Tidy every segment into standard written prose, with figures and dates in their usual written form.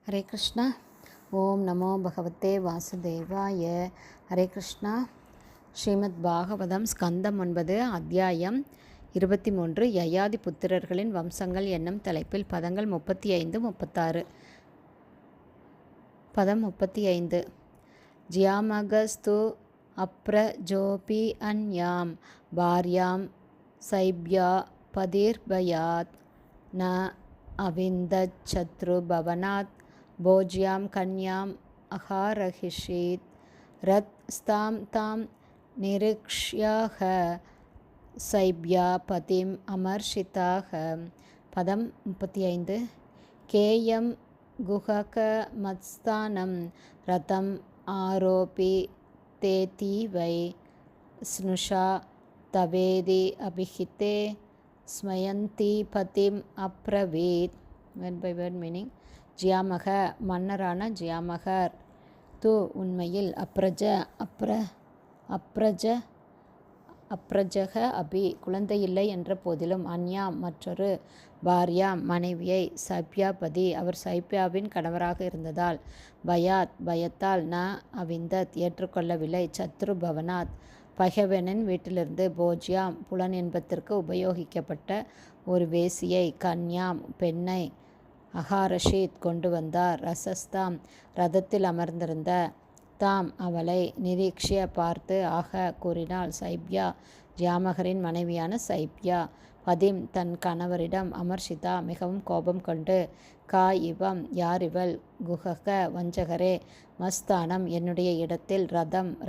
ஹரே கிருஷ்ணா. ஓம் நமோ பகவத்தே வாசுதேவாய. ஹரே கிருஷ்ணா. ஸ்ரீமத் பாகவதம் ஸ்கந்தம் 9 அத்தியாயம் 23 யயாதி புத்திரர்களின் வம்சங்கள் என்னும் தலைப்பில் பதங்கள் 35, 36. பதம் 35. ஜியாமகஸ்து அப்ரஜோபி அன்யாம் பார்யாம் சைப்யா பதிர்பயாத் ந அவிந்தத் சத்ரு பவனாத் போஜ்யாம் கன்யாம் அகாரஹிஷீத் ரத் ஸ்தாம் தாம் நிரிக்ஷ்யாக சைப்யா பதிம் அமர்ஷிதாக. பதம் 35. கேயம் குஹக மத்ஸ்தானம் ரதம் ஆரோபி தேதீவை ஸ்னுஷா தவேதி அபிஹிதே ஸ்மயந்தி பதிம் அப்ரவீத். Word by word meaning. ஜியாமக மன்னரான ஜியாமகர் து உண்மையில் அப்ரஜக அபி குழந்தையில்லை என்ற போதிலும் அன்யாம் மற்றொரு பார்யாம் மனைவியை சைப்யாபதி அவர் சைப்யாவின் கணவராக இருந்ததால் பயாத் பயத்தால் ந அவிந்தத் ஏற்றுக்கொள்ளவில்லை சத்ரு பவனாத் பகைவனின் வீட்டிலிருந்து போஜ்யாம் புலன் இன்பத்திற்கு உபயோகிக்கப்பட்ட ஒரு வேசியை கன்யாம் பெண்ணை அகாரஷீத் கொண்டு வந்தார். ரசஸ்தாம் ரதத்தில் அமர்ந்திருந்த தாம் அவளை நிரீக்ஷிய பார்த்து ஆக கூறினாள். சைப்யா ஜியாமகரின் மனைவியான சைப்யா பதிம் தன் கணவரிடம் அமர்ஷிதா மிகவும் கோபம் கொண்டு கா இவம் யார் இவள் குஹக வஞ்சகரே மஸ்தானம் என்னுடைய இடத்தில்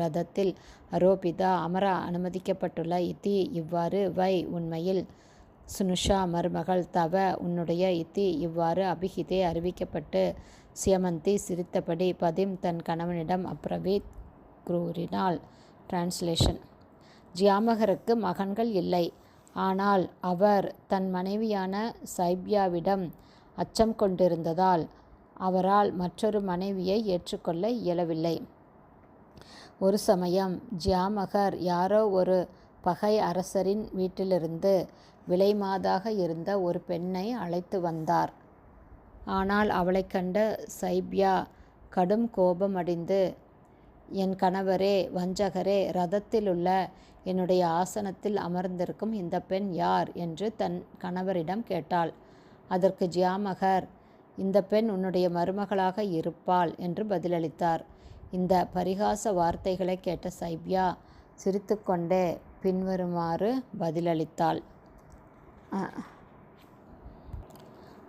ரதத்தில் அரோபிதா அமர அனுமதிக்கப்பட்டுள்ள இத்தி இவ்வாறு வை உண்மையில் சுனுஷா மருமகள் தவ உன்னுடைய இத்தி இவ்வாறு அபிஹிதே அறிவிக்கப்பட்டு சியமந்தி சிரித்தபடி பதிம் தன் கணவனிடம் அப்ரவீத் கூறினாள். டிரான்ஸ்லேஷன். ஜியாமகருக்கு மகன்கள் இல்லை. ஆனால் அவர் தன் மனைவியான சைப்யாவிடம் அச்சம் கொண்டிருந்ததால் அவரால் மற்றொரு மனைவியை ஏற்றுக்கொள்ள இயலவில்லை. ஒரு சமயம் ஜியாமகர் யாரோ ஒரு பகை அரசரின் வீட்டிலிருந்து விலைமாதாக இருந்த ஒரு பெண்ணை அழைத்து வந்தார். ஆனால் அவளை கண்ட சைப்யா கடும் கோபமடைந்து என் கணவரே வஞ்சகரே ரதத்திலுள்ள என்னுடைய ஆசனத்தில் அமர்ந்திருக்கும் இந்த பெண் யார் என்று தன் கணவரிடம் கேட்டாள். அதற்கு ஜியாமகர் இந்த பெண் உன்னுடைய மருமகளாக இருப்பாள் என்று பதிலளித்தார். இந்த பரிகாச வார்த்தைகளை கேட்ட சைப்யா சிரித்துக்கொண்டே பின்வருமாறு பதிலளித்தாள்.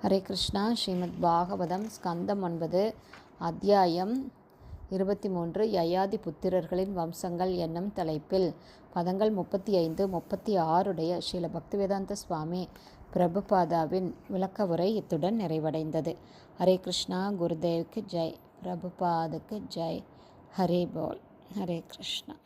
ஹரே கிருஷ்ணா. ஸ்ரீமத் பாகவதம் ஸ்கந்தம் 9 அத்தியாயம் 23 யயாதி புத்திரர்களின் வம்சங்கள் என்னும் தலைப்பில் பதங்கள் 35, 36 ஸ்ரீல பக்திவேதாந்த சுவாமி பிரபுபாதாவின் விளக்க உரை இத்துடன் நிறைவடைந்தது. ஹரே கிருஷ்ணா. குருதேவுக்கு ஜெய். பிரபுபாதுக்கு ஜெய். ஹரே போல். ஹரே கிருஷ்ணா.